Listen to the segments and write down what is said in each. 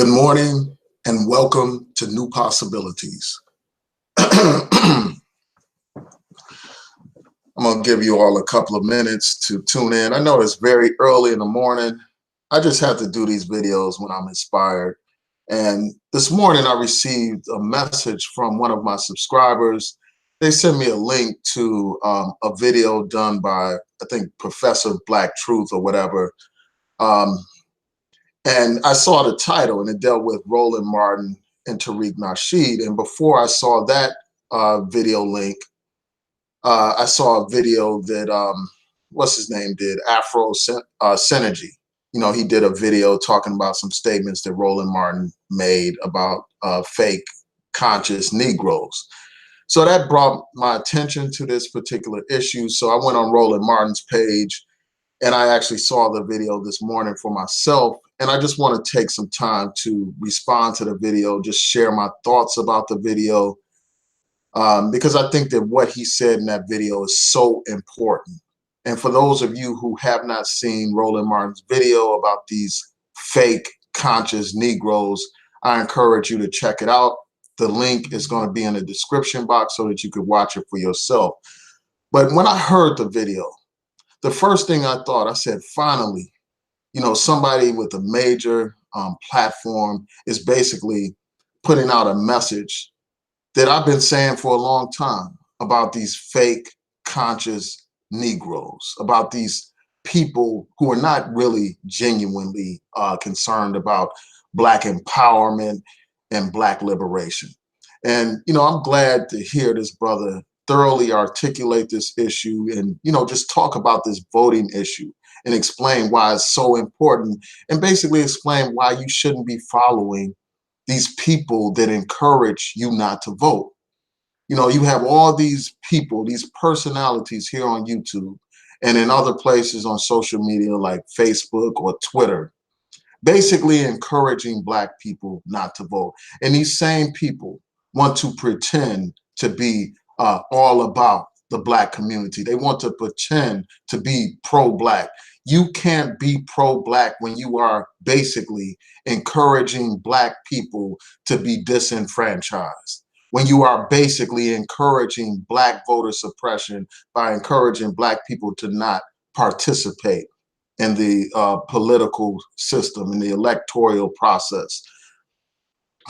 Good morning and welcome to New Possibilities. I'm going to give you all a couple of minutes to tune in. I know it's very early in the morning. I just have to do these videos when I'm inspired. And this morning I received a message from one of my subscribers. They sent me a link to a video done by, I think, Professor Black Truth or whatever. And I saw the title, and it dealt with Roland Martin and Tariq Nasheed. And before I saw that video link, I saw a video that, what's his name did, Afro Synergy. You know, he did a video talking about some statements that Roland Martin made about fake conscious Negroes. So that brought my attention to this particular issue. So I went on Roland Martin's page, and I actually saw the video this morning for myself. And I just want to take some time to respond to the video, just share my thoughts about the video, because I think that what he said in that video is so important. And for those of you who have not seen Roland Martin's video about these fake conscious Negroes, I encourage you to check it out. The link is going to be in the description box so that you could watch it for yourself. But when I heard the video, the first thing I thought, I said, finally, you know, somebody with a major platform is basically putting out a message that I've been saying for a long time about these fake conscious Negroes, about these people who are not really genuinely concerned about Black empowerment and Black liberation. And, you know, I'm glad to hear this brother thoroughly articulate this issue and, you know, just talk about this voting issue and explain why it's so important and basically explain why you shouldn't be following these people that encourage you not to vote. You know, you have all these people, these personalities here on YouTube and in other places on social media like Facebook or Twitter, basically encouraging Black people not to vote. And these same people want to pretend to be all about the Black community. They want to pretend to be pro-Black. You can't be pro-Black when you are basically encouraging Black people to be disenfranchised, when you are basically encouraging Black voter suppression by encouraging Black people to not participate in the political system, in the electoral process.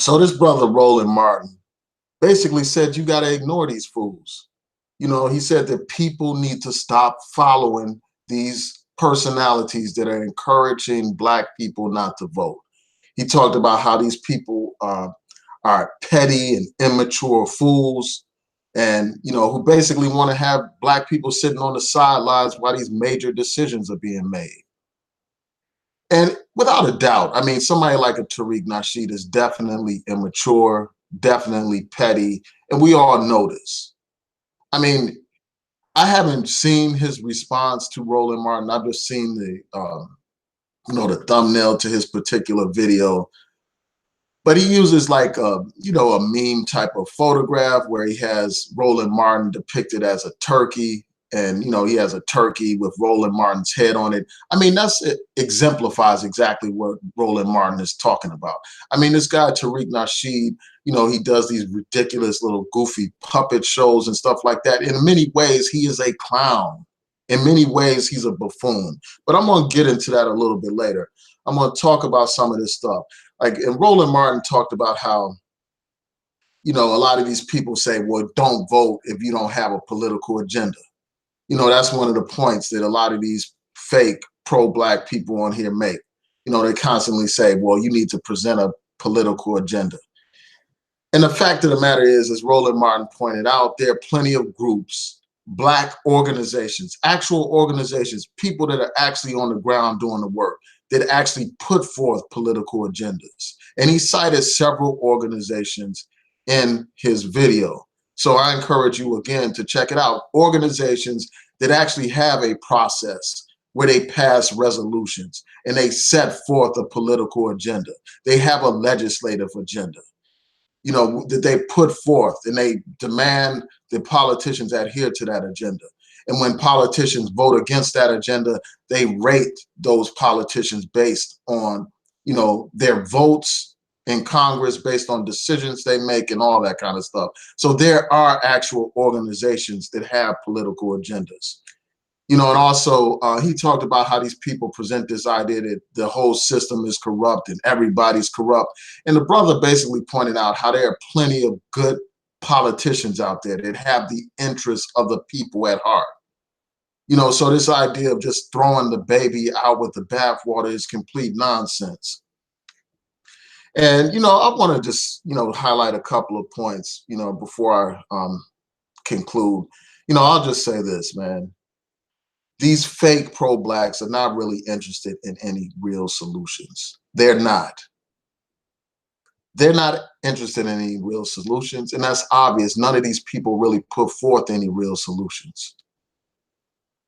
So this brother, Roland Martin, basically said, you got to ignore these fools. You know, he said that people need to stop following these personalities that are encouraging Black people not to vote. He talked about how these people are petty and immature fools and, you know, who basically want to have Black people sitting on the sidelines while these major decisions are being made. And without a doubt, I mean, somebody like a Tariq Nasheed is definitely immature, definitely petty, and we all know this. I mean, I haven't seen his response to Roland Martin. I've just seen the, you know, the thumbnail to his particular video. But he uses like a, you know, a meme type of photograph where he has Roland Martin depicted as a turkey. And, you know, he has a turkey with Roland Martin's head on it. I mean, it exemplifies exactly what Roland Martin is talking about. I mean, this guy, Tariq Nasheed, you know, he does these ridiculous little goofy puppet shows and stuff like that. In many ways, he is a clown. In many ways, he's a buffoon. But I'm going to get into that a little bit later. I'm going to talk about some of this stuff. Like, and Roland Martin talked about how, you know, a lot of these people say, well, don't vote if you don't have a political agenda. You know, that's one of the points that a lot of these fake pro-Black people on here make. You know, they constantly say, well, you need to present a political agenda. And the fact of the matter is, as Roland Martin pointed out, there are plenty of groups, Black organizations, actual organizations, people that are actually on the ground doing the work, that actually put forth political agendas. And he cited several organizations in his video. So I encourage you again to check it out. Organizations that actually have a process where they pass resolutions and they set forth a political agenda. They have a legislative agenda, you know, that they put forth, and they demand that politicians adhere to that agenda. And when politicians vote against that agenda, they rate those politicians based on, you know, their votes in Congress based on decisions they make and all that kind of stuff. So there are actual organizations that have political agendas. You know, and also he talked about how these people present this idea that the whole system is corrupt and everybody's corrupt. And the brother basically pointed out how there are plenty of good politicians out there that have the interests of the people at heart. You know, so this idea of just throwing the baby out with the bathwater is complete nonsense. And, you know, I want to just, you know, highlight a couple of points, you know, before I conclude. You know, I'll just say this, man. These fake pro-blacks are not really interested in any real solutions. They're not. They're not interested in any real solutions, and that's obvious. None of these people really put forth any real solutions.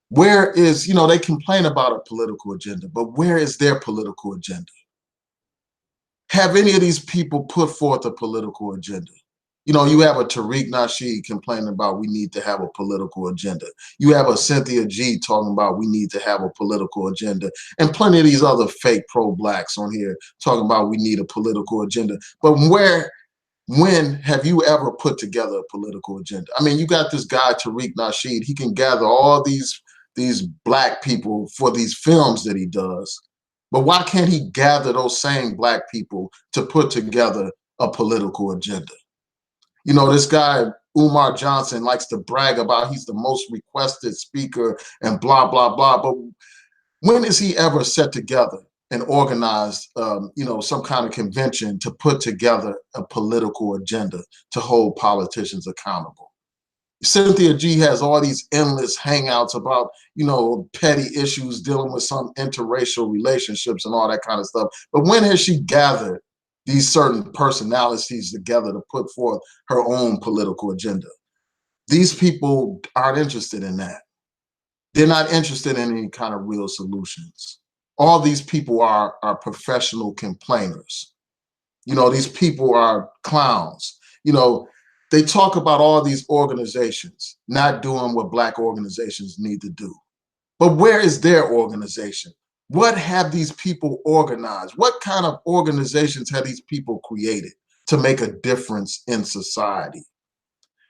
Where is, you know, they complain about a political agenda, but where is their political agenda? Have any of these people put forth a political agenda? You know, you have a Tariq Nasheed complaining about we need to have a political agenda. You have a Cynthia G talking about we need to have a political agenda. And plenty of these other fake pro-blacks on here talking about we need a political agenda. But when have you ever put together a political agenda? I mean, you got this guy, Tariq Nasheed. He can gather all these black people for these films that he does. But why can't he gather those same black people to put together a political agenda? You know, this guy, Umar Johnson, likes to brag about he's the most requested speaker and blah, blah, blah. But when is he ever set together and organized, you know, some kind of convention to put together a political agenda to hold politicians accountable? Cynthia G has all these endless hangouts about, you know, petty issues dealing with some interracial relationships and all that kind of stuff. But when has she gathered these certain personalities together to put forth her own political agenda? These people aren't interested in that. They're not interested in any kind of real solutions. All these people are professional complainers. You know, these people are clowns. You know, they talk about all these organizations not doing what black organizations need to do. But where is their organization? What have these people organized? What kind of organizations have these people created to make a difference in society?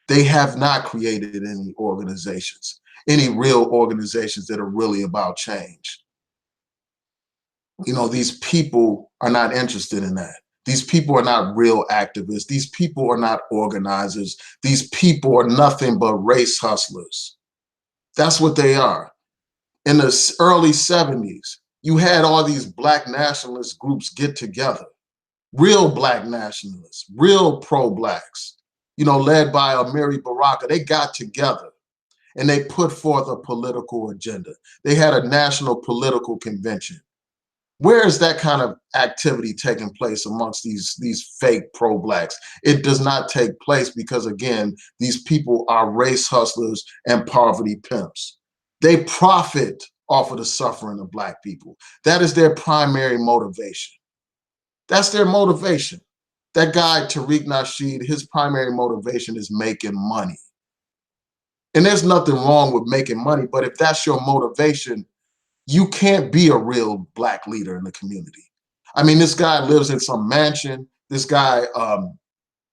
They have not created any organizations, any real organizations that are really about change. You know, these people are not interested in that. These people are not real activists. These people are not organizers. These people are nothing but race hustlers. That's what they are. In the early 70s, you had all these black nationalist groups get together, real black nationalists, real pro-blacks, you know, led by Amiri Baraka. They got together and they put forth a political agenda. They had a national political convention. Where is that kind of activity taking place amongst these fake pro-blacks? It does not take place because, again, these people are race hustlers and poverty pimps. They profit off of the suffering of black people. That is their primary motivation. That's their motivation. That guy, Tariq Nasheed, his primary motivation is making money. And there's nothing wrong with making money, but if that's your motivation, you can't be a real black leader in the community. I mean, this guy lives in some mansion. This guy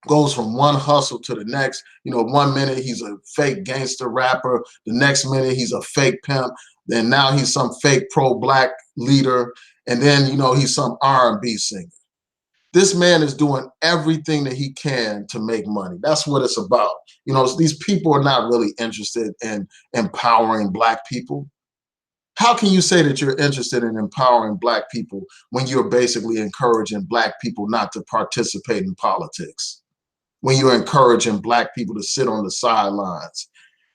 goes from one hustle to the next. You know, one minute he's a fake gangster rapper. The next minute he's a fake pimp. Then now he's some fake pro-black leader. And then, you know, he's some R&B singer. This man is doing everything that he can to make money. That's what it's about. You know, these people are not really interested in empowering black people. How can you say that you're interested in empowering black people when you're basically encouraging black people not to participate in politics? When you're encouraging black people to sit on the sidelines?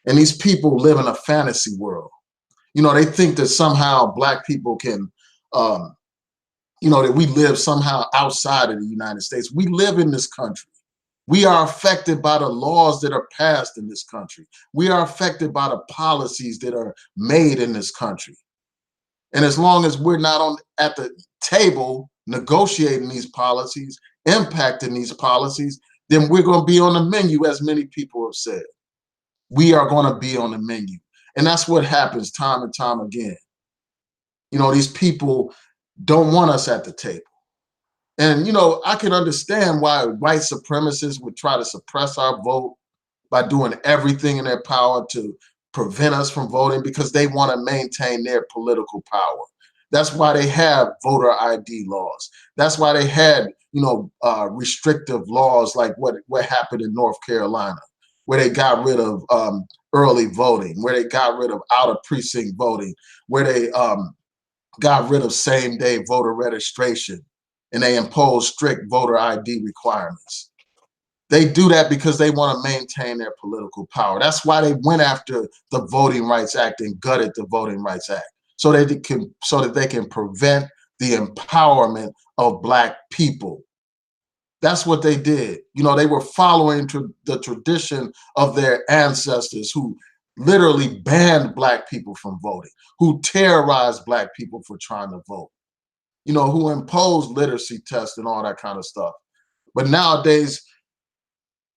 And these people live in a fantasy world. You know, they think that somehow black people can, you know, that we live somehow outside of the United States. We live in this country. We are affected by the laws that are passed in this country. We are affected by the policies that are made in this country. And as long as we're not at the table negotiating these policies, impacting these policies, then we're going to be on the menu, as many people have said. We are going to be on the menu. And that's what happens time and time again. You know, these people don't want us at the table. And, I can understand why white supremacists would try to suppress our vote by doing everything in their power to prevent us from voting, because they want to maintain their political power. That's why they have voter ID laws. That's why they had, restrictive laws like what happened in North Carolina, where they got rid of early voting, where they got rid of out of precinct voting, where they got rid of same-day voter registration, and they imposed strict voter ID requirements. They do that because they want to maintain their political power. That's why they went after the Voting Rights Act and gutted the Voting Rights Act, so that they can prevent the empowerment of Black people. That's what they did. They were following the tradition of their ancestors, who literally banned Black people from voting, who terrorized Black people for trying to vote, who imposed literacy tests and all that kind of stuff. But nowadays,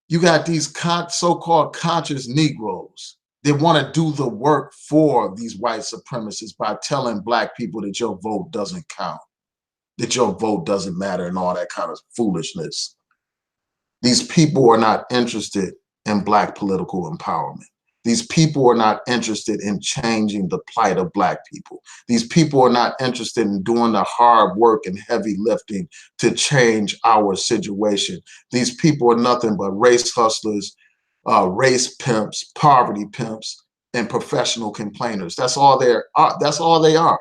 you got these so-called conscious Negroes that want to do the work for these white supremacists by telling Black people that your vote doesn't count, that your vote doesn't matter, and all that kind of foolishness. These people are not interested in Black political empowerment. These people are not interested in changing the plight of Black people. These people are not interested in doing the hard work and heavy lifting to change our situation. These people are nothing but race hustlers, race pimps, poverty pimps, and professional complainers. That's all they are.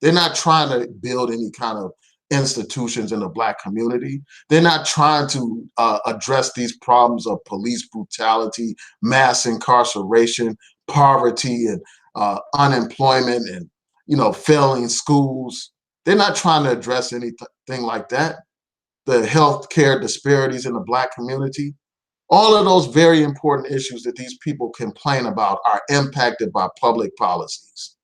They're not trying to build any kind of institutions in the Black community. They're not trying to address these problems of police brutality, mass incarceration, poverty, and unemployment, and failing schools. They're not trying to address anything like that. The healthcare disparities in the Black community. All of those very important issues that these people complain about are impacted by public policies.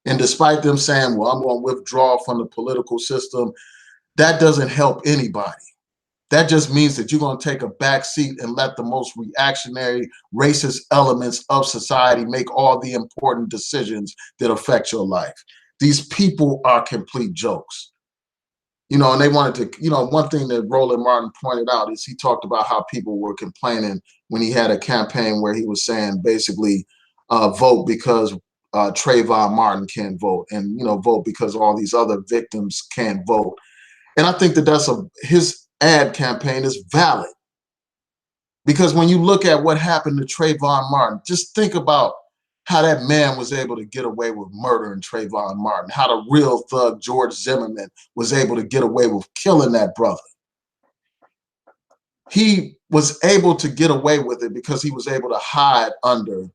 And despite them saying, well, I'm going to withdraw from the political system, that doesn't help anybody. That just means that you're going to take a back seat and let the most reactionary, racist elements of society make all the important decisions that affect your life. These people are complete jokes. And they wanted to, one thing that Roland Martin pointed out is he talked about how people were complaining when he had a campaign where he was saying basically vote because Trayvon Martin can't vote, and vote because all these other victims can't vote. And I think that his ad campaign is valid, because when you look at what happened to Trayvon Martin, just think about how that man was able to get away with murdering Trayvon Martin, how the real thug George Zimmerman was able to get away with killing that brother. He was able to get away with it because he was able to hide under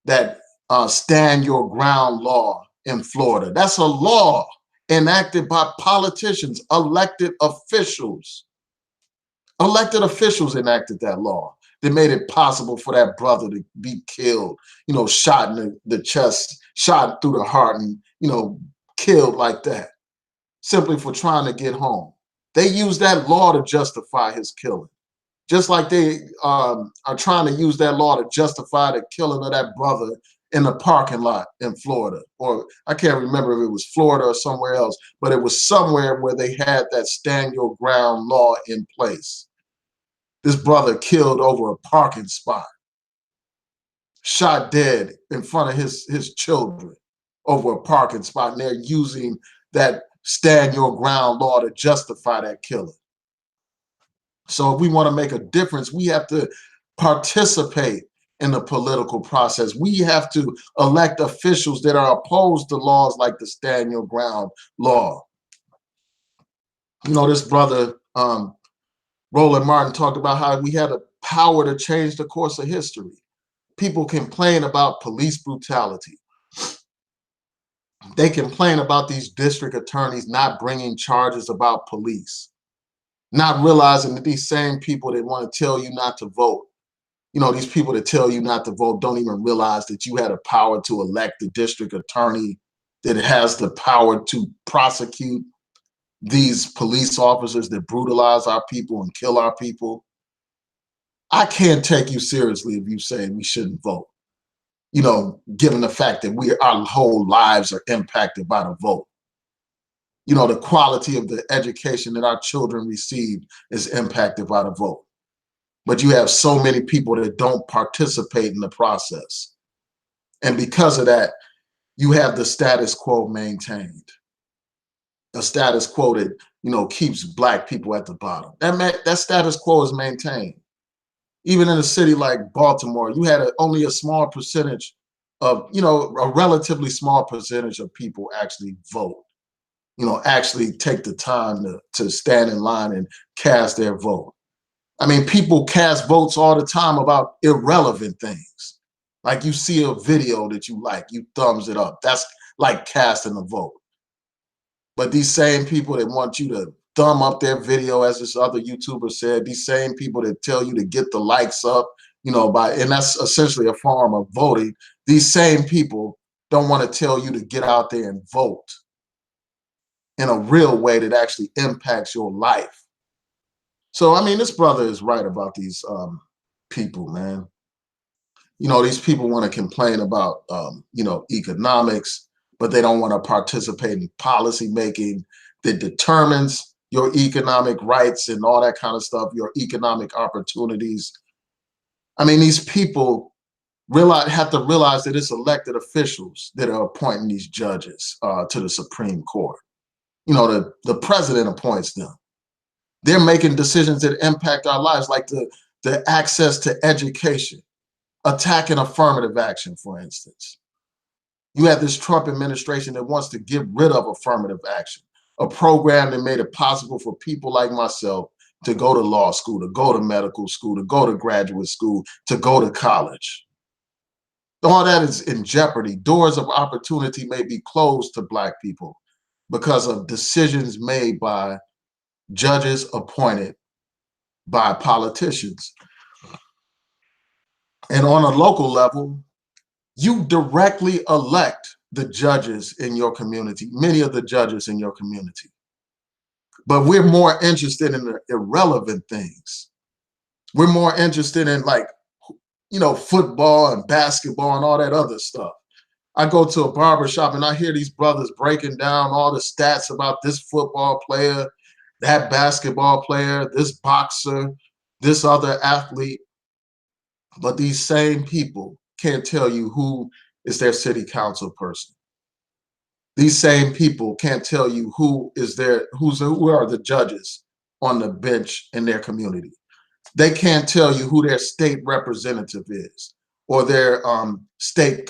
that stand your ground law in Florida. That's a law enacted by politicians, elected officials. Elected officials enacted that law that made it possible for that brother to be killed, shot in the chest, shot through the heart, and, killed like that, simply for trying to get home. They used that law to justify his killing, just like they are trying to use that law to justify the killing of that brother in the parking lot in Florida. Or I can't remember if it was Florida or somewhere else, but it was somewhere where they had that stand your ground law in place. This brother killed over a parking spot, shot dead in front of his children over a parking spot, and they're using that stand your ground law to justify that killing. So if we want to make a difference, we have to participate in the political process. We have to elect officials that are opposed to laws like the stand your ground law. This brother, Roland Martin, talked about how we had a power to change the course of history. People complain about police brutality. They complain about these district attorneys not bringing charges about police, not realizing that these same people that want to tell you not to vote, these people that tell you not to vote don't even realize that you had a power to elect the district attorney that has the power to prosecute these police officers that brutalize our people and kill our people. I can't take you seriously if you say we shouldn't vote, given the fact that our whole lives are impacted by the vote. You know, the quality of the education that our children receive is impacted by the vote. But you have so many people that don't participate in the process. And because of that, you have the status quo maintained. A status quo that, you know, keeps Black people at the bottom. That status quo is maintained. Even in a city like Baltimore, you had only a small percentage of, you know, a relatively small percentage of people actually vote, you know, actually take the time to stand in line and cast their vote. I mean, people cast votes all the time about irrelevant things. Like you see a video that you like, you thumbs it up. That's like casting a vote. But these same people that want you to thumb up their video, as this other YouTuber said, these same people that tell you to get the likes up, you know, and that's essentially a form of voting. These same people don't want to tell you to get out there and vote in a real way that actually impacts your life. So, I mean, this brother is right about these people, man. You know, these people want to complain about, you know, economics, but they don't want to participate in policy making that determines your economic rights and all that kind of stuff, your economic opportunities. I mean, these people have to realize that it's elected officials that are appointing these judges to the Supreme Court. You know, the president appoints them. They're making decisions that impact our lives, like the access to education, attacking affirmative action, for instance. You have this Trump administration that wants to get rid of affirmative action, a program that made it possible for people like myself to go to law school, to go to medical school, to go to graduate school, to go to college. All that is in jeopardy. Doors of opportunity may be closed to Black people because of decisions made by judges appointed by politicians. And on a local level, you directly elect the judges in your community, many of the judges in your community. But we're more interested in the irrelevant things. We're more interested in, like, you know, football and basketball and all that other stuff. I go to a barber shop and I hear these brothers breaking down all the stats about this football player, that basketball player, this boxer, this other athlete. But these same people can't tell you who is their city council person. These same people can't tell you who are the judges on the bench in their community. They can't tell you who their state representative is or their state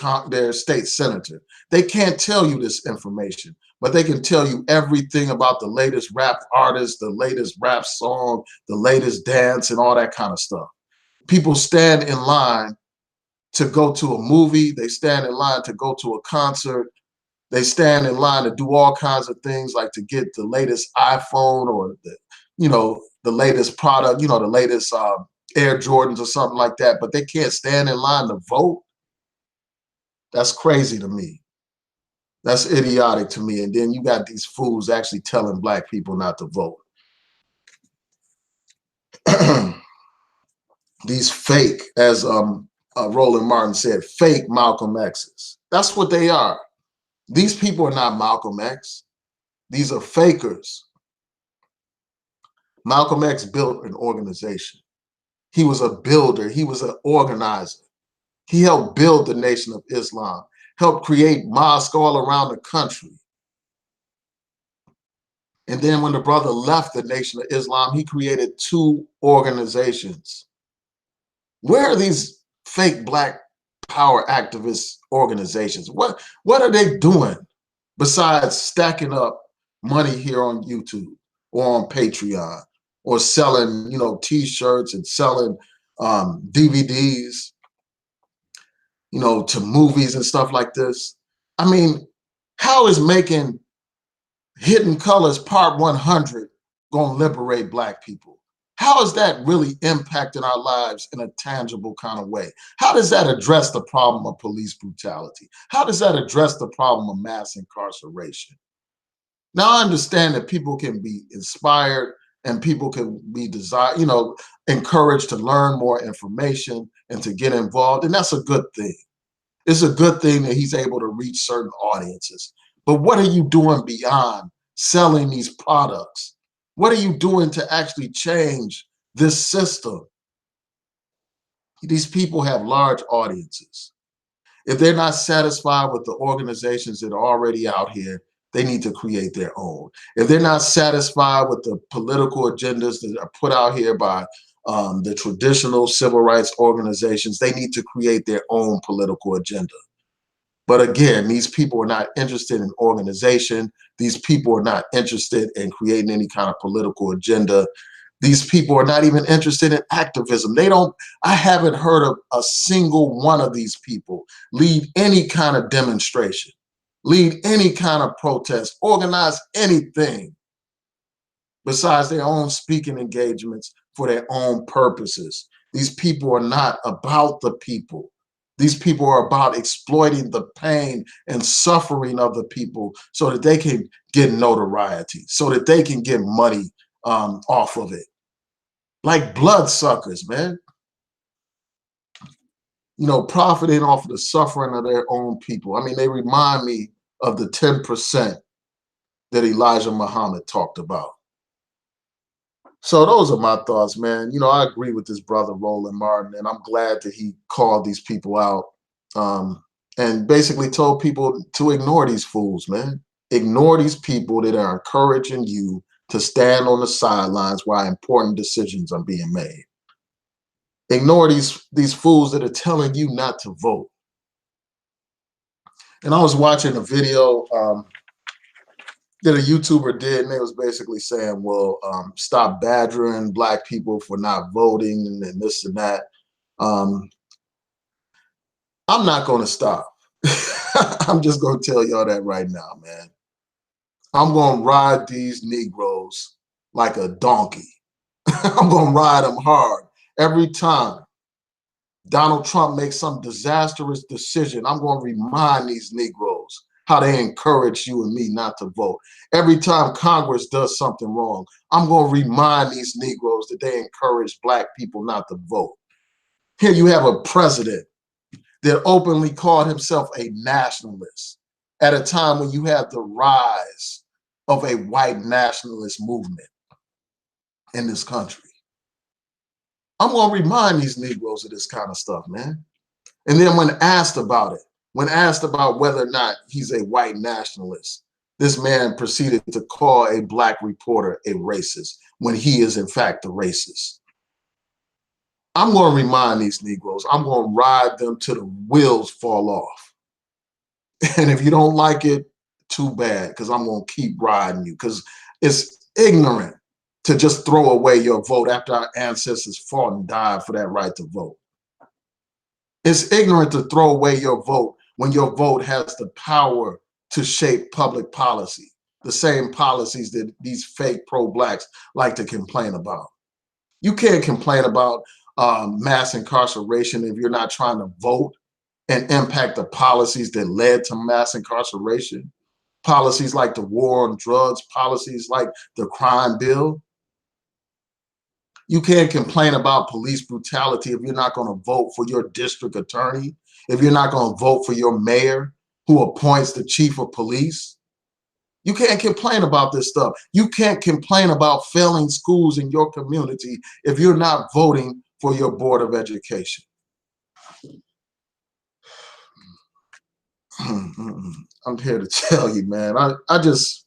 senator. They can't tell you this information, but they can tell you everything about the latest rap artist, the latest rap song, the latest dance, and all that kind of stuff. People stand in line to go to a movie. They stand in line to go to a concert. They stand in line to do all kinds of things, like to get the latest iPhone or the latest product, the latest Air Jordans or something like that, but they can't stand in line to vote. That's crazy to me. That's idiotic to me. And then you got these fools actually telling Black people not to vote. These fake, as Roland Martin said, fake Malcolm X's. That's what they are. These people are not Malcolm X. These are fakers. Malcolm X built an organization. He was a builder. He was an organizer. He helped build the Nation of Islam, helped create mosques all around the country. And then when the brother left the Nation of Islam, he created 2 organizations. Where are these fake Black power activist organizations? What are they doing besides stacking up money here on YouTube or on Patreon or selling, T-shirts and selling DVDs, to movies and stuff like this? I mean, how is making Hidden Colors Part 100 going to liberate Black people? How is that really impacting our lives in a tangible kind of way? How does that address the problem of police brutality? How does that address the problem of mass incarceration? Now, I understand that people can be inspired and people can be encouraged to learn more information and to get involved, and that's a good thing. It's a good thing that he's able to reach certain audiences. But what are you doing beyond selling these products? What are you doing to actually change this system? These people have large audiences. If they're not satisfied with the organizations that are already out here, they need to create their own. If they're not satisfied with the political agendas that are put out here by the traditional civil rights organizations, they need to create their own political agenda. But again, these people are not interested in organization. These people are not interested in creating any kind of political agenda. These people are not even interested in activism. I haven't heard of a single one of these people lead any kind of demonstration, lead any kind of protest, organize anything besides their own speaking engagements for their own purposes. These people are not about the people. These people are about exploiting the pain and suffering of the people so that they can get notoriety, so that they can get money off of it. Like bloodsuckers, man. You know, profiting off of the suffering of their own people. I mean, they remind me of the 10% that Elijah Muhammad talked about. So those are my thoughts, man. You know, I agree with this brother, Roland Martin, and I'm glad that he called these people out and basically told people to ignore these fools, man. Ignore these people that are encouraging you to stand on the sidelines while important decisions are being made. Ignore these fools that are telling you not to vote. And I was watching a video that a YouTuber did, and they was basically saying, well, stop badgering Black people for not voting and this and that. I'm not going to stop. I'm just going to tell y'all that right now, man. I'm going to ride these Negroes like a donkey. I'm going to ride them hard every time Donald Trump makes some disastrous decision. I'm going to remind these Negroes how they encourage you and me not to vote. Every time Congress does something wrong, I'm going to remind these Negroes that they encourage Black people not to vote. Here you have a president that openly called himself a nationalist at a time when you have the rise of a white nationalist movement in this country. I'm going to remind these Negroes of this kind of stuff, man. And then when asked about it, when asked about whether or not he's a white nationalist, this man proceeded to call a Black reporter a racist when he is in fact a racist. I'm going to remind these Negroes, I'm going to ride them till the wheels fall off. And if you don't like it, too bad, because I'm going to keep riding you, because it's ignorant to just throw away your vote after our ancestors fought and died for that right to vote. It's ignorant to throw away your vote when your vote has the power to shape public policy, the same policies that these fake pro-Blacks like to complain about. You can't complain about mass incarceration if you're not trying to vote and impact the policies that led to mass incarceration. Policies like the war on drugs, policies like the crime bill. You can't complain about police brutality if you're not going to vote for your district attorney, if you're not going to vote for your mayor who appoints the chief of police. You can't complain about this stuff. You can't complain about failing schools in your community if you're not voting for your board of education. I'm here to tell you, man. I just,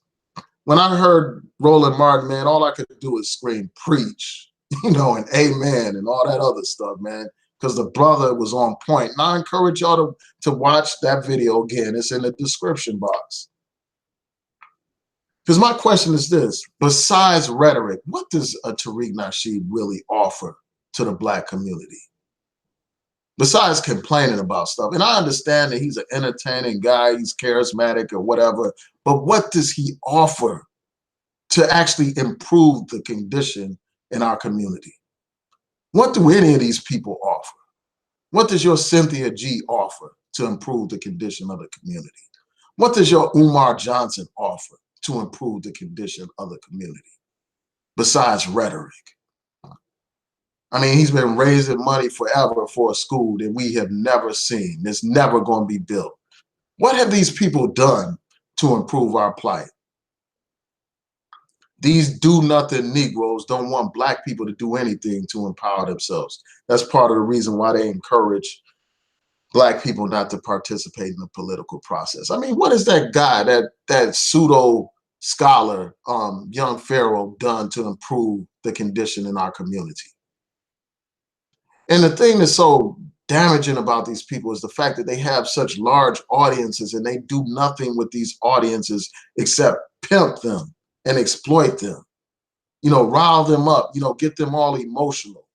when I heard Roland Martin, man, all I could do is scream, preach, you know, and amen and all that other stuff, man, because the brother was on point. And I encourage y'all to watch that video again. It's in the description box. Because my question is this: besides rhetoric, what does a Tariq Nasheed really offer to the Black community? Besides complaining about stuff. And I understand that he's an entertaining guy, he's charismatic or whatever, but what does he offer to actually improve the condition in our community? What do any of these people offer? What does your Cynthia G offer to improve the condition of the community? What does your Umar Johnson offer to improve the condition of the community besides rhetoric? I mean, he's been raising money forever for a school that we have never seen. It's never going to be built. What have these people done to improve our plight? These do-nothing Negroes don't want black people to do anything to empower themselves. That's part of the reason why they encourage black people not to participate in the political process. I mean, what is that guy, that pseudo scholar, young Pharaoh, done to improve the condition in our community? And the thing that's so damaging about these people is the fact that they have such large audiences and they do nothing with these audiences except pimp them and exploit them, rile them up, get them all emotional.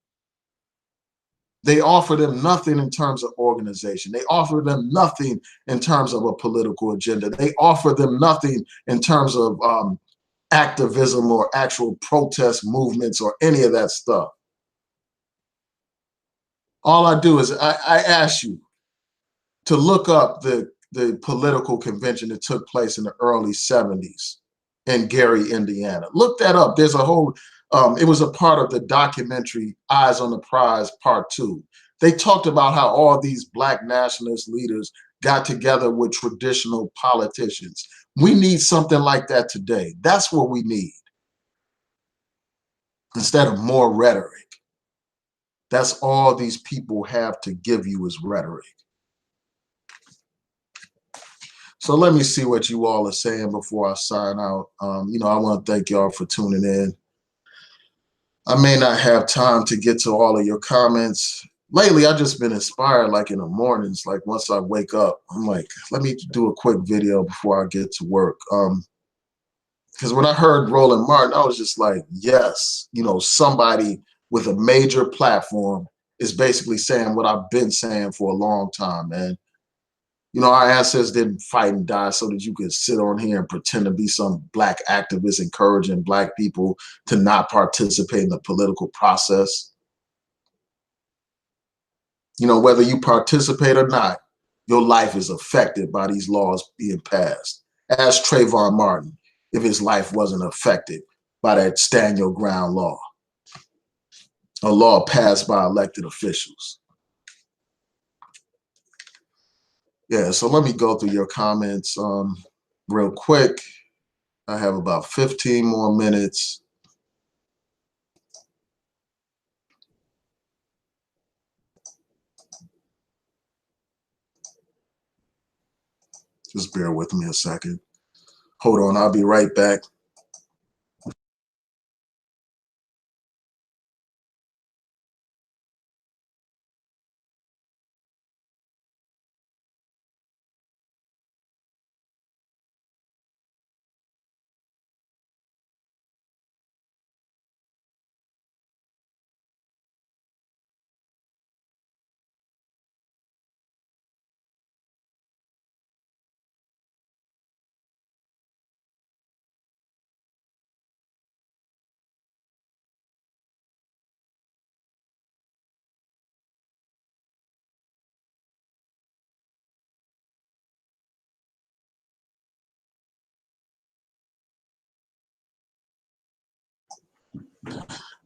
They offer them nothing in terms of organization. They offer them nothing in terms of a political agenda. They offer them nothing in terms of activism or actual protest movements or any of that stuff. All I do is I ask you to look up the political convention that took place in the early 70s in Gary, Indiana. Look that up. There's a whole, it was a part of the documentary Eyes on the Prize Part 2. They talked about how all these black nationalist leaders got together with traditional politicians. We need something like that today. That's what we need. Instead of more rhetoric. That's all these people have to give you is rhetoric. So let me see what you all are saying before I sign out. I want to thank y'all for tuning in. I may not have time to get to all of your comments. Lately, I've just been inspired, like in the mornings, like once I wake up, I'm like, let me do a quick video before I get to work. Because when I heard Roland Martin, I was just like, yes, somebody with a major platform is basically saying what I've been saying for a long time, man. Our ancestors didn't fight and die so that you could sit on here and pretend to be some black activist encouraging black people to not participate in the political process. Whether you participate or not, your life is affected by these laws being passed. Ask Trayvon Martin if his life wasn't affected by that stand your ground law, a law passed by elected officials. Yeah, so let me go through your comments real quick. I have about 15 more minutes. Just bear with me a second. Hold on, I'll be right back.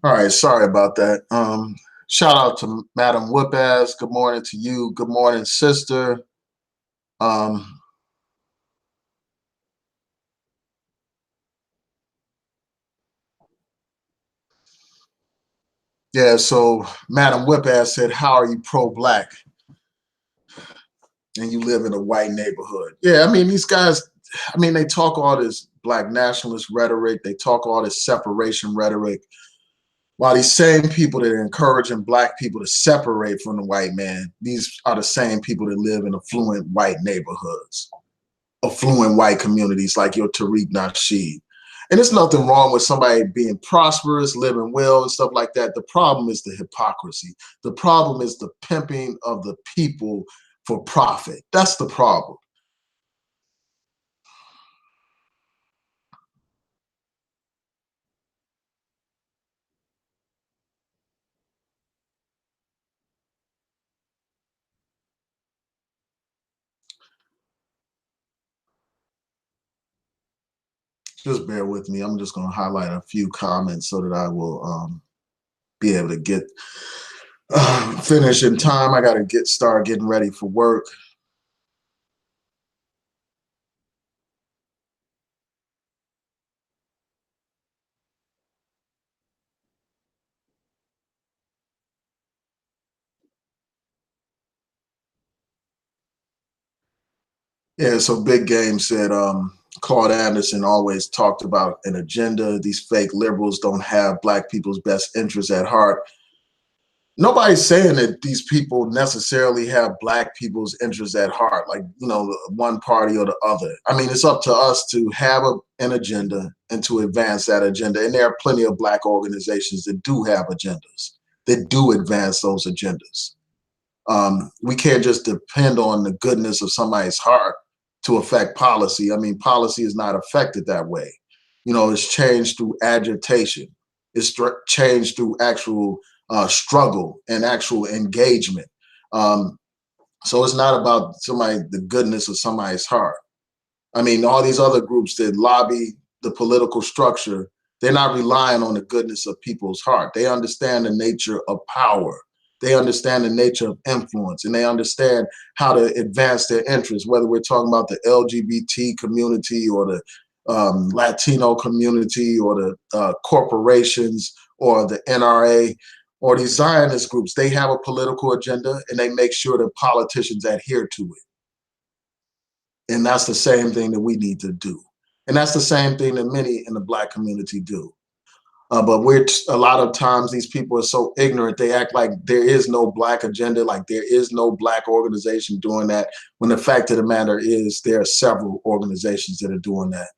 All right, sorry about that. Shout out to Madam Whipas. Good morning to you. Good morning, sister. Yeah, so Madam Whipas said, how are you pro-black? And you live in a white neighborhood. Yeah, I mean, these guys, they talk all this black nationalist rhetoric. They talk all this separation rhetoric. While these same people that are encouraging black people to separate from the white man, these are the same people that live in affluent white neighborhoods, affluent white communities like your Tariq Nasheed. And there's nothing wrong with somebody being prosperous, living well and stuff like that. The problem is the hypocrisy. The problem is the pimping of the people for profit. That's the problem. Just bear with me. I'm just going to highlight a few comments so that I will be able to get finish in time. I got to start getting ready for work. Yeah, so Big Game said Claude Anderson always talked about an agenda. These fake liberals don't have black people's best interests at heart. Nobody's saying that these people necessarily have black people's interests at heart, like, you know, one party or the other. I mean, it's up to us to have an agenda and to advance that agenda. And there are plenty of black organizations that do have agendas, that do advance those agendas. We can't just depend on the goodness of somebody's heart to affect policy. I mean, policy is not affected that way. You know, it's changed through agitation. It's changed through actual struggle and actual engagement. Um, so it's not about the goodness of somebody's heart. I mean, all these other groups that lobby the political structure, they're not relying on the goodness of people's heart. They understand the nature of power. They understand the nature of influence, and they understand how to advance their interests, whether we're talking about the LGBT community or the Latino community or the corporations or the NRA or these Zionist groups. They have a political agenda, and they make sure that politicians adhere to it. And that's the same thing that we need to do. And that's the same thing that many in the black community do. But a lot of times these people are so ignorant, they act like there is no black agenda, like there is no black organization doing that, when the fact of the matter is there are several organizations that are doing that.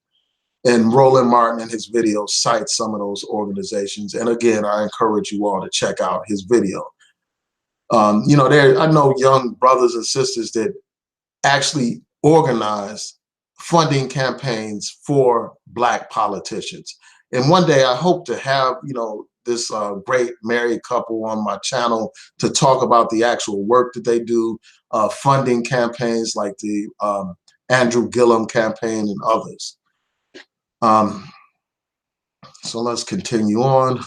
And Roland Martin in his video cites some of those organizations. And again, I encourage you all to check out his video. You know, I know young brothers and sisters that actually organize funding campaigns for black politicians. And one day I hope to have, you know, this great married couple on my channel to talk about the actual work that they do, funding campaigns like the Andrew Gillum campaign and others. So let's continue on.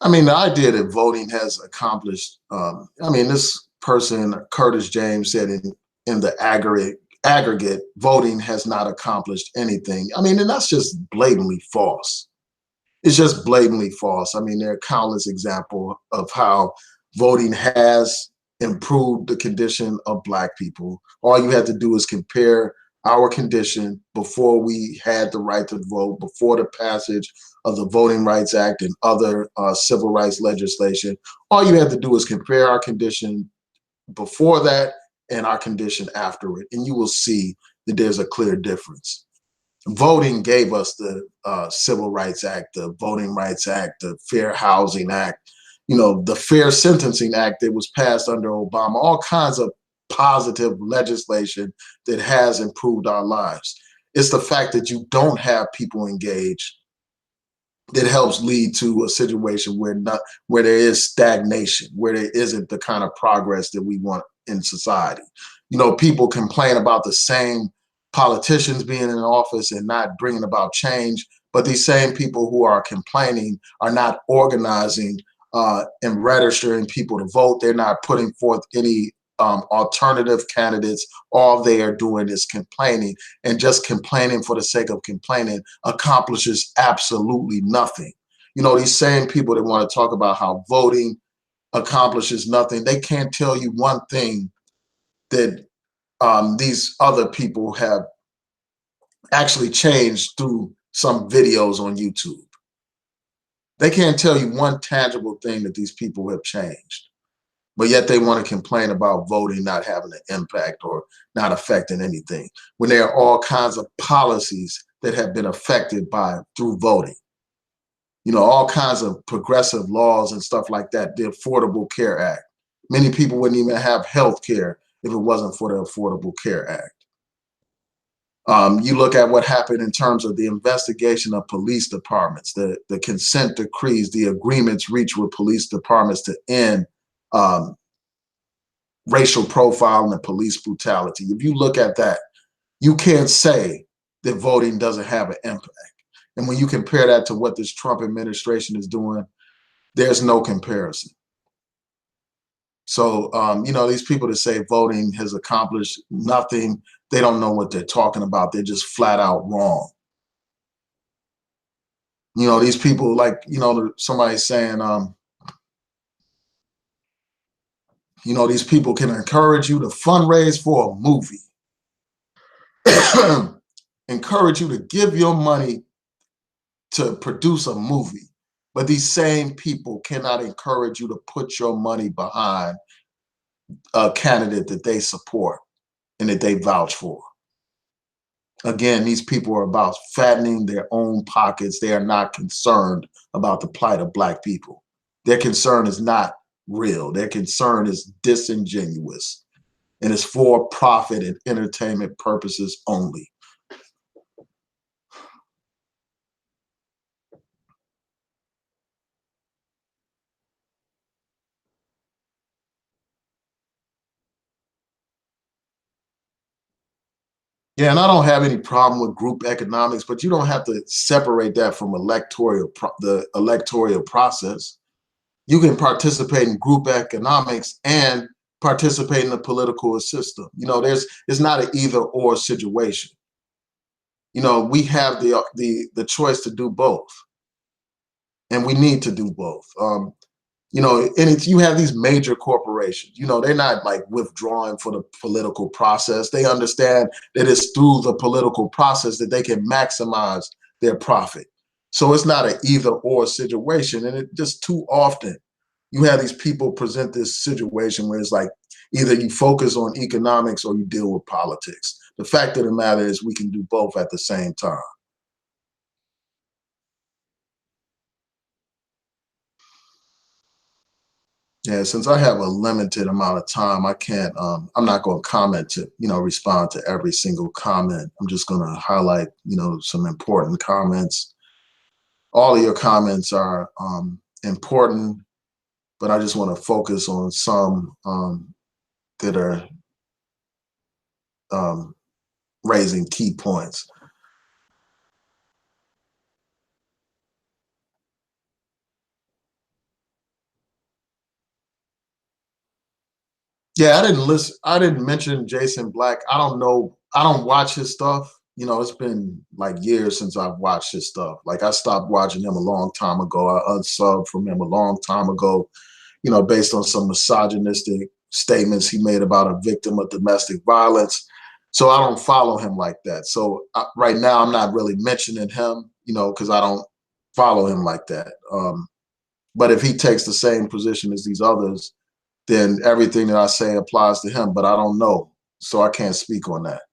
I mean, the idea that voting has accomplished, I mean, this person, Curtis James, said in the aggregate, voting has not accomplished anything. I mean, and that's just blatantly false. It's just blatantly false. I mean, there are countless examples of how voting has improved the condition of black people. All you have to do is compare our condition before we had the right to vote, before the passage of the Voting Rights Act and other civil rights legislation. All you have to do is compare our condition before that and our condition after it, and you will see that there's a clear difference. Voting gave us the Civil Rights Act, the Voting Rights Act, the Fair Housing Act, you know, the Fair Sentencing Act that was passed under Obama, all kinds of positive legislation that has improved our lives. It's the fact that you don't have people engaged that helps lead to a situation where there is stagnation, where there isn't the kind of progress that we want in society. You know, people complain about the same politicians being in office and not bringing about change, but these same people who are complaining are not organizing and registering people to vote. They're not putting forth any alternative candidates. All they are doing is complaining, and just complaining for the sake of complaining accomplishes absolutely nothing. You know, these same people that want to talk about how voting accomplishes nothing, they can't tell you one thing that these other people have actually changed through some videos on YouTube. They can't tell you one tangible thing that these people have changed, but yet they want to complain about voting not having an impact or not affecting anything, when there are all kinds of policies that have been affected through voting. You know, all kinds of progressive laws and stuff like that, the Affordable Care Act. Many people wouldn't even have health care if it wasn't for the Affordable Care Act. You look at what happened in terms of the investigation of police departments, the consent decrees, the agreements reached with police departments to end racial profiling and police brutality. If you look at that, you can't say that voting doesn't have an impact. And when you compare that to what this Trump administration is doing, there's no comparison. So, you know, these people that say voting has accomplished nothing, they don't know what they're talking about. They're just flat out wrong. You know, these people, like, you know, somebody's saying, you know, these people can encourage you to fundraise for a movie, encourage you to give your money to produce a movie. But these same people cannot encourage you to put your money behind a candidate that they support and that they vouch for. Again, these people are about fattening their own pockets. They are not concerned about the plight of Black people. Their concern is not real. Their concern is disingenuous, and it's for profit and entertainment purposes only. Yeah, and I don't have any problem with group economics, but you don't have to separate that from the electoral process. You can participate in group economics and participate in the political system. You know, it's not an either or situation. You know, we have the choice to do both, and we need to do both. You know, and you have these major corporations, you know, they're not like withdrawing for the political process. They understand that it's through the political process that they can maximize their profit. So it's not an either or situation. And it just too often you have these people present this situation where it's like either you focus on economics or you deal with politics. The fact of the matter is we can do both at the same time. Yeah, since I have a limited amount of time, I can't, I'm not going to comment to, you know, respond to every single comment. I'm just going to highlight, you know, some important comments. All of your comments are important, but I just want to focus on some that are um, raising key points. Yeah, I didn't listen. I didn't mention Jason Black. I don't know. I don't watch his stuff. You know, it's been like years since I've watched his stuff. Like I stopped watching him a long time ago. I unsubbed from him a long time ago, you know, based on some misogynistic statements he made about a victim of domestic violence. So I don't follow him like that. So right now I'm not really mentioning him, you know, because I don't follow him like that. But if he takes the same position as these others, then everything that I say applies to him, but I don't know. So I can't speak on that.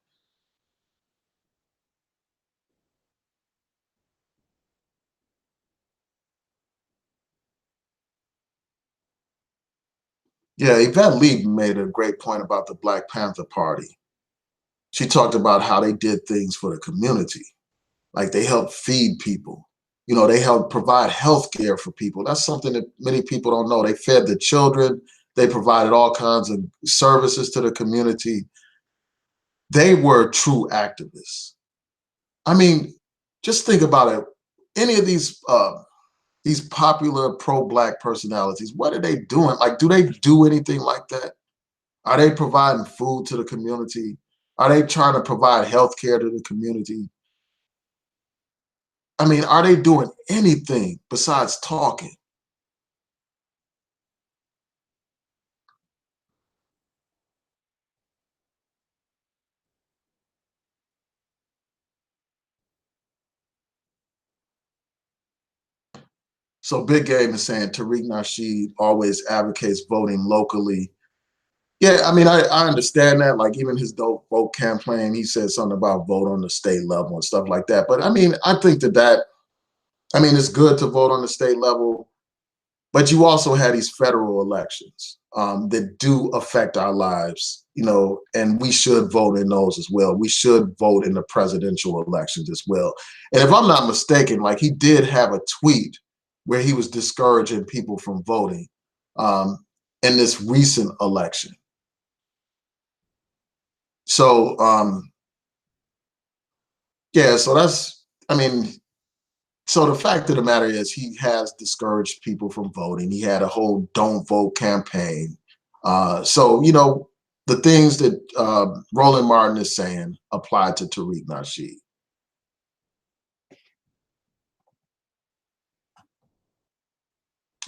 Yeah, Yvette Lee made a great point about the Black Panther Party. She talked about how they did things for the community. Like they helped feed people. You know, they helped provide health care for people. That's something that many people don't know. They fed the children. They provided all kinds of services to the community. They were true activists. I mean, just think about it. Any of these popular pro-Black personalities, what are they doing? Like, do they do anything like that? Are they providing food to the community? Are they trying to provide health care to the community? I mean, are they doing anything besides talking? So Big Game is saying Tariq Nasheed always advocates voting locally. Yeah, I mean, I understand that. Like even his dope vote campaign, he said something about vote on the state level and stuff like that. But I mean, I think I mean, it's good to vote on the state level. But you also had these federal elections that do affect our lives, you know, and we should vote in those as well. We should vote in the presidential elections as well. And if I'm not mistaken, like he did have a tweet where he was discouraging people from voting um, in this recent election. So, yeah, so I mean, so the fact of the matter is he has discouraged people from voting. He had a whole don't vote campaign. So, you know, the things that Roland Martin is saying apply to Tariq Nasheed.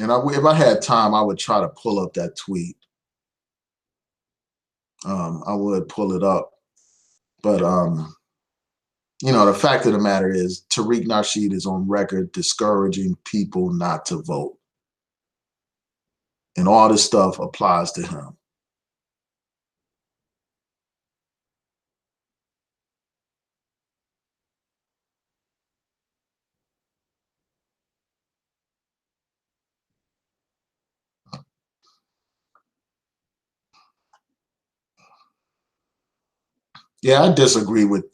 And if I had time, I would try to pull up that tweet. I would pull it up. But, the fact of the matter is Tariq Nasheed is on record discouraging people not to vote. And all this stuff applies to him. Yeah, I disagree with,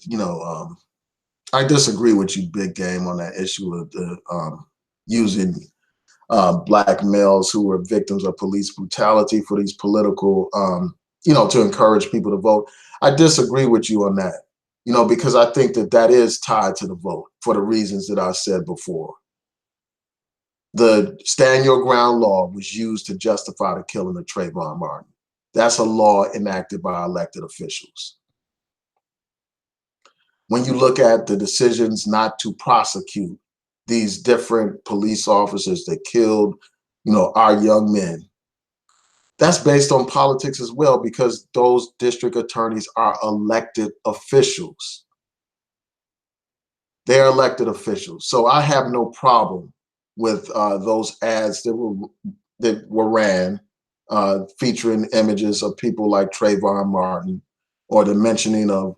I disagree with you, Big Game, on that issue of the using Black males who were victims of police brutality for these political, to encourage people to vote. I disagree with you on that, because I think that that is tied to the vote for the reasons that I said before. The stand your ground law was used to justify the killing of Trayvon Martin. That's a law enacted by elected officials. When you look at the decisions not to prosecute these different police officers that killed, our young men, that's based on politics as well, because those district attorneys are elected officials. They're elected officials. So I have no problem with those ads that were ran featuring images of people like Trayvon Martin, or the mentioning of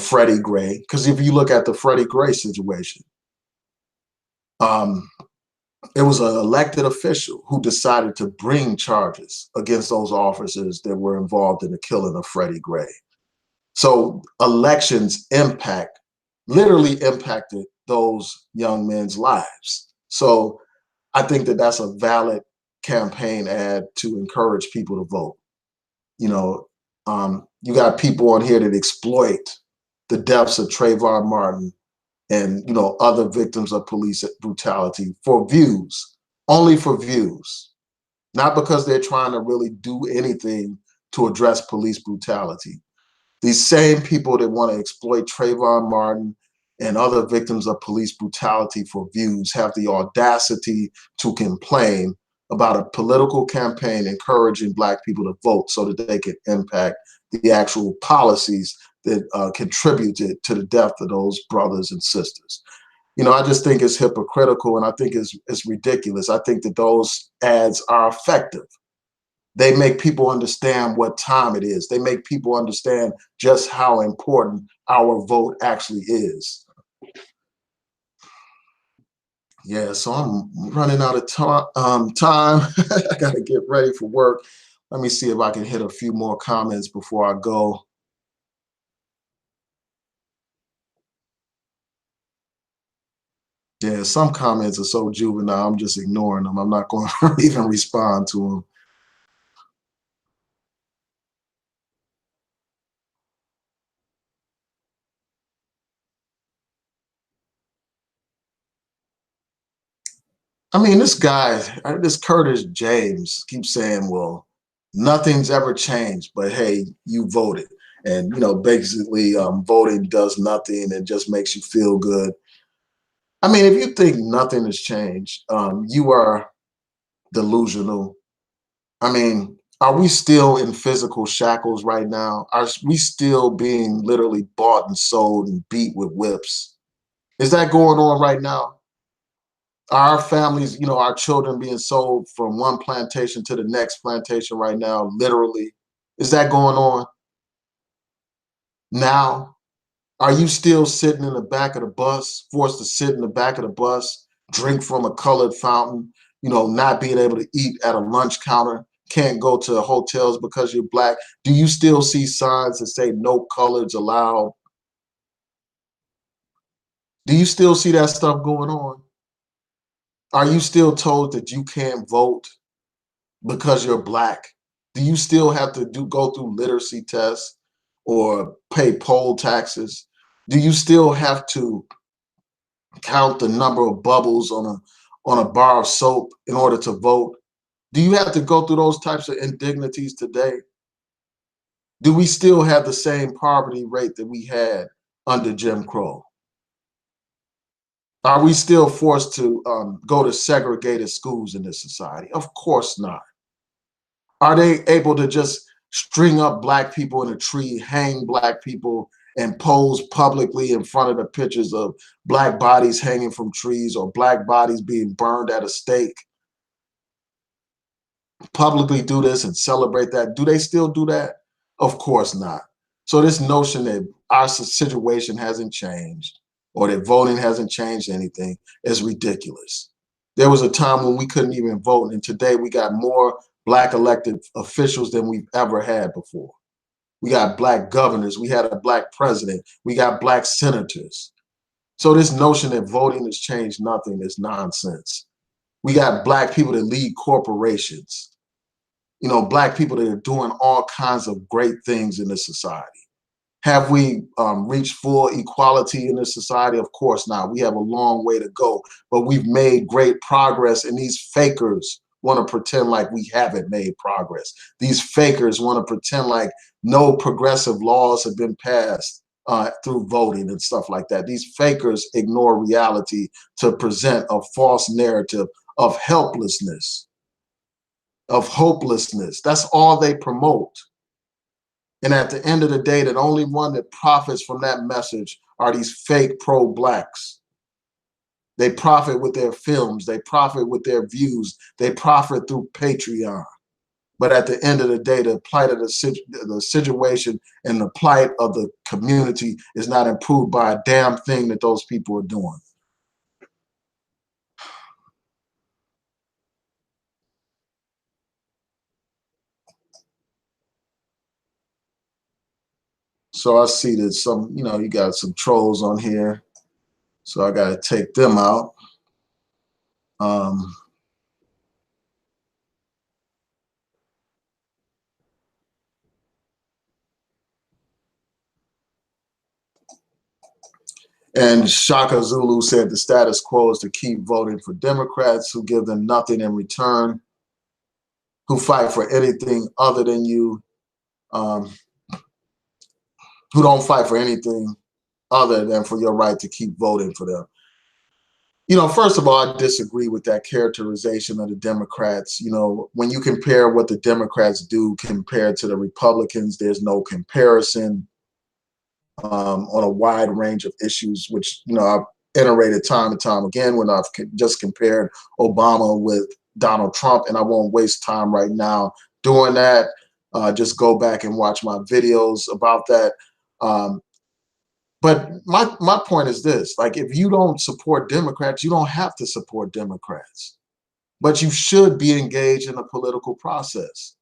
Freddie Gray. Because if you look at the Freddie Gray situation, it was an elected official who decided to bring charges against those officers that were involved in the killing of Freddie Gray. So elections literally impacted those young men's lives. So I think that that's a valid campaign ad to encourage people to vote. You got people on here that exploit the deaths of Trayvon Martin and other victims of police brutality for views, only for views, not because they're trying to really do anything to address police brutality. These same people that want to exploit Trayvon Martin and other victims of police brutality for views have the audacity to complain about a political campaign encouraging Black people to vote so that they can impact the actual policies that contributed to the death of those brothers and sisters. I just think it's hypocritical, and I think it's ridiculous. I think that those ads are effective. They make people understand what time it is. They make people understand just how important our vote actually is. Yeah, so I'm running out of time. I got to get ready for work. Let me see if I can hit a few more comments before I go. Yeah, some comments are so juvenile, I'm just ignoring them. I'm not going to even respond to them. I mean, this guy, this Curtis James keeps saying, well, nothing's ever changed, but hey, you voted. And, basically voting does nothing and just makes you feel good. I mean, if you think nothing has changed, you are delusional. I mean, are we still in physical shackles right now? Are we still being literally bought and sold and beat with whips? Is that going on right now? Our families, our children being sold from one plantation to the next plantation right now, literally. Is that going on now? Are you still sitting in the back of the bus, forced to sit in the back of the bus, drink from a colored fountain, not being able to eat at a lunch counter, can't go to hotels because you're Black? Do you still see signs that say no coloreds allowed? Do you still see that stuff going on? Are you still told that you can't vote because you're Black? Do you still have to go through literacy tests or pay poll taxes? Do you still have to count the number of bubbles on a bar of soap in order to vote? Do you have to go through those types of indignities today? Do we still have the same poverty rate that we had under Jim Crow? Are we still forced to go to segregated schools in this society? Of course not. Are they able to just string up black people in a tree, hang black people, and pose publicly in front of the pictures of black bodies hanging from trees or black bodies being burned at a stake? Publicly do this and celebrate that? Do they still do that? Of course not. So this notion that our situation hasn't changed or that voting hasn't changed anything is ridiculous. There was a time when we couldn't even vote, and today we got more black elected officials than we've ever had before. We got black governors, we had a black president, we got black senators. So this notion that voting has changed nothing is nonsense. We got black people that lead corporations, you know, black people that are doing all kinds of great things in this society. Have we reached full equality in this society? Of course not. We have a long way to go, but we've made great progress, and these fakers want to pretend like we haven't made progress. These fakers want to pretend like no progressive laws have been passed through voting and stuff like that. These fakers ignore reality to present a false narrative of helplessness, of hopelessness. That's all they promote. And at the end of the day, the only one that profits from that message are these fake pro-blacks. They profit with their films. They profit with their views. They profit through Patreon. But at the end of the day, the plight of the situation and the plight of the community is not improved by a damn thing that those people are doing. So I see that some, you know, you got some trolls on here. So I got to take them out. And Shaka Zulu said the status quo is to keep voting for Democrats who give them nothing in return, who fight for anything other than you, who don't fight for anything other than for your right to keep voting for them. You know, first of all, I disagree with that characterization of the Democrats. You know, when you compare what the Democrats do compared to the Republicans, there's no comparison on a wide range of issues, which, you know, I've iterated time and time again when I've just compared Obama with Donald Trump, and I won't waste time right now doing that. Just go back and watch my videos about that. But my point is this, like, if you don't support Democrats, you don't have to support Democrats, but you should be engaged in a political process.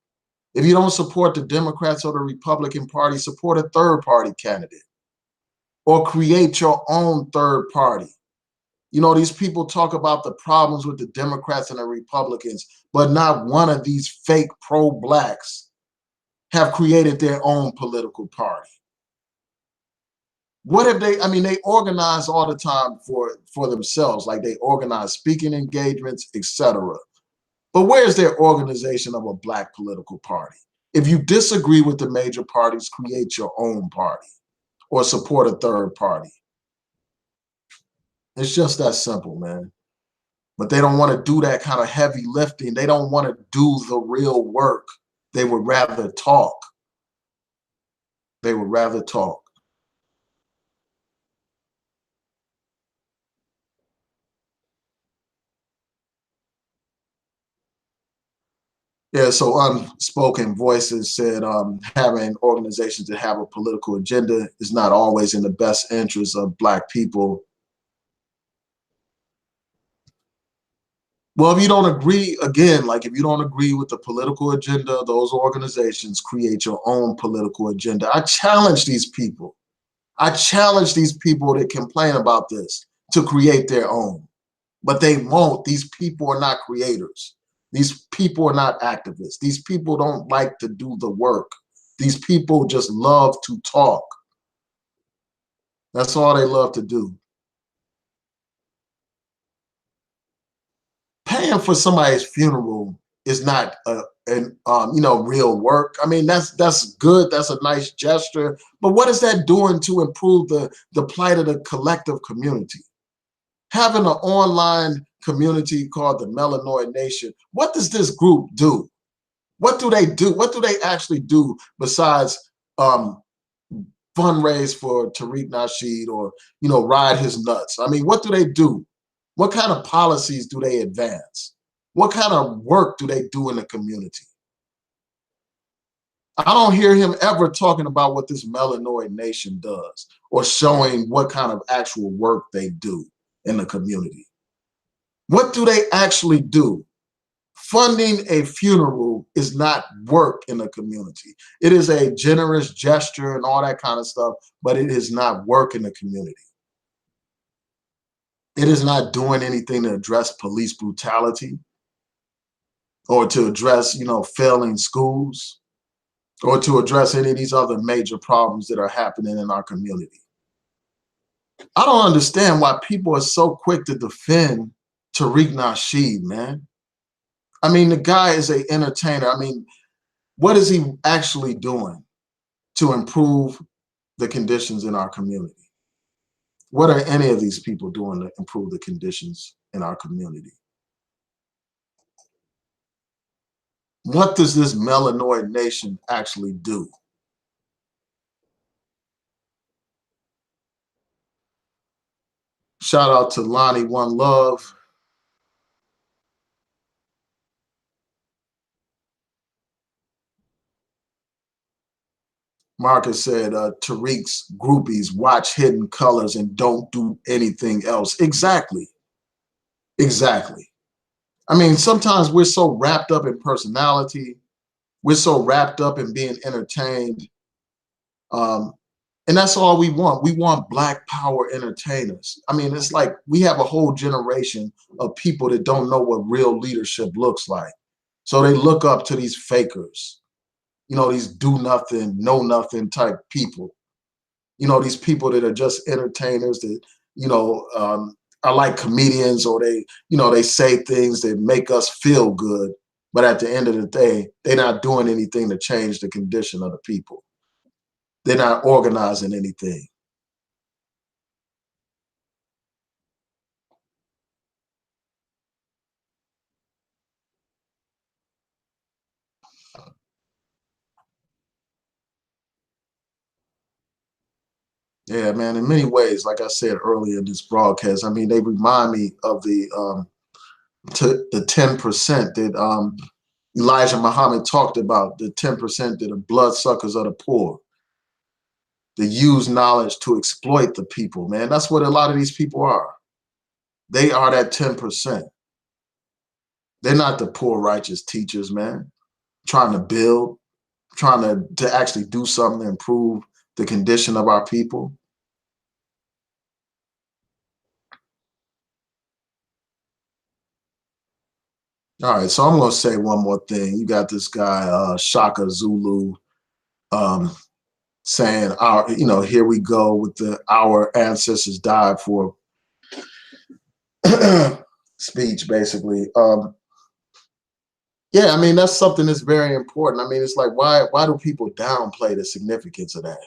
If you don't support the Democrats or the Republican Party, support a third party candidate or create your own third party. You know, these people talk about the problems with the Democrats and the Republicans, but not one of these fake pro-blacks have created their own political party. What have they, I mean, they organize all the time for themselves, like they organize speaking engagements, etc. But where's their organization of a black political party? If you disagree with the major parties, create your own party or support a third party. It's just that simple, man. But they don't want to do that kind of heavy lifting. They don't want to do the real work. They would rather talk. They would rather talk. Yeah, so Unspoken Voices said having organizations that have a political agenda is not always in the best interest of black people. Well, if you don't agree, again, like if you don't agree with the political agenda of those organizations, create your own political agenda. I challenge these people. I challenge these people that complain about this to create their own, but they won't. These people are not creators. These people are not activists. These people don't like to do the work. These people just love to talk. That's all they love to do. Paying for somebody's funeral is not you know, real work. I mean, that's good. That's a nice gesture. But what is that doing to improve the plight of the collective community? having an online community called the Melanoid Nation. What does this group do? What do they do? What do they actually do besides fundraise for Tariq Nasheed or, ride his nuts? I mean, what do they do? What kind of policies do they advance? What kind of work do they do in the community? I don't hear him ever talking about what this Melanoid Nation does or showing what kind of actual work they do in the community. What do they actually do? Funding a funeral is not work in the community. It is a generous gesture and all that kind of stuff, but it is not work in the community. It is not doing anything to address police brutality or to address, failing schools or to address any of these other major problems that are happening in our community. I don't understand why people are so quick to defend Tariq Nasheed, man. I mean, the guy is an entertainer. I mean, what is he actually doing to improve the conditions in our community? What are any of these people doing to improve the conditions in our community? What does this Melanoid Nation actually do? Shout out to Lonnie One Love. Marcus said, Tariq's groupies watch Hidden Colors and don't do anything else. Exactly. Exactly. I mean, sometimes we're so wrapped up in personality. We're so wrapped up in being entertained. And that's all we want. We want Black power entertainers. I mean, it's like we have a whole generation of people that don't know what real leadership looks like. So they look up to these fakers, these do nothing, know nothing type people. These people that are just entertainers that, are like comedians, or they say things that make us feel good. But at the end of the day, they're not doing anything to change the condition of the people. They're not organizing anything. Yeah, man, in many ways, like I said earlier in this broadcast, I mean, they remind me of the 10% that Elijah Muhammad talked about, the 10% that are bloodsuckers of the poor, that use knowledge to exploit the people, man. That's what a lot of these people are. They are that 10%. They're not the poor, righteous teachers, man, trying to build, trying to actually do something to improve the condition of our people. All right, so I'm going to say one more thing. You got this guy, Shaka Zulu, um, saying, here we go with our ancestors died for speech, basically. Yeah, I mean, that's something that's very important. I mean, it's like, why do people downplay the significance of that?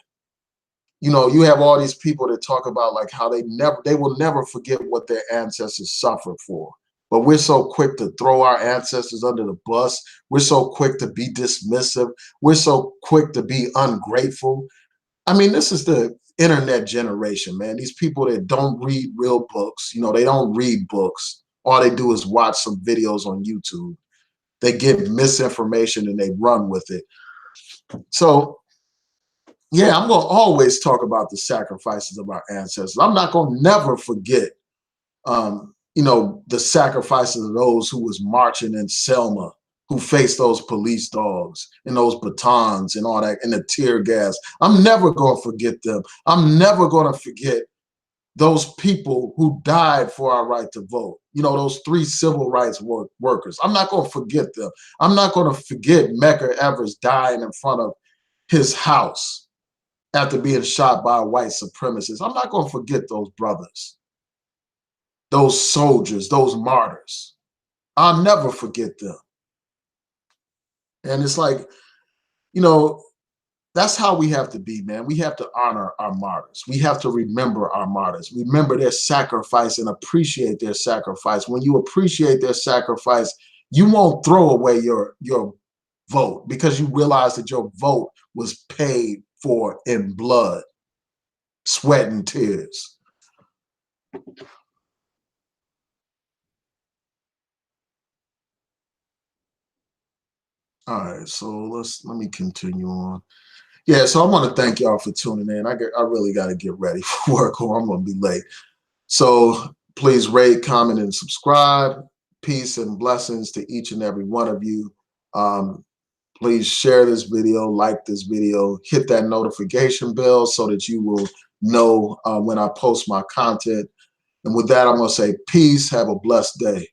You have all these people that talk about like how they will never forget what their ancestors suffered for. But we're so quick to throw our ancestors under the bus. We're so quick to be dismissive. We're so quick to be ungrateful. I mean, this is the internet generation, man. These people that don't read real books, they don't read books. All they do is watch some videos on YouTube. They get misinformation and they run with it. So yeah, I'm going to always talk about the sacrifices of our ancestors. I'm not going to never forget, the sacrifices of those who was marching in Selma, who faced those police dogs and those batons and all that and the tear gas. I'm never going to forget them. I'm never going to forget those people who died for our right to vote. Those 3 civil rights workers. I'm not going to forget them. I'm not going to forget Medgar Evers dying in front of his house after being shot by a white supremacist. I'm not going to forget those brothers, those soldiers, those martyrs. I'll never forget them. And it's like, you know, That's how we have to be, man. We have to honor our martyrs. We have to remember our martyrs. Remember their sacrifice and appreciate their sacrifice. When you appreciate their sacrifice, you won't throw away your vote because you realize that your vote was paid for in blood, sweat, and tears. All right, so let me continue on. Yeah, so I want to thank y'all for tuning in. I really got to get ready for work or I'm gonna be late. So please rate, comment, and subscribe. Peace and blessings to each and every one of you. Um, please share this video, like this video, hit that notification bell so that you will know when I post my content. And with that, I'm going to say peace. Have a blessed day.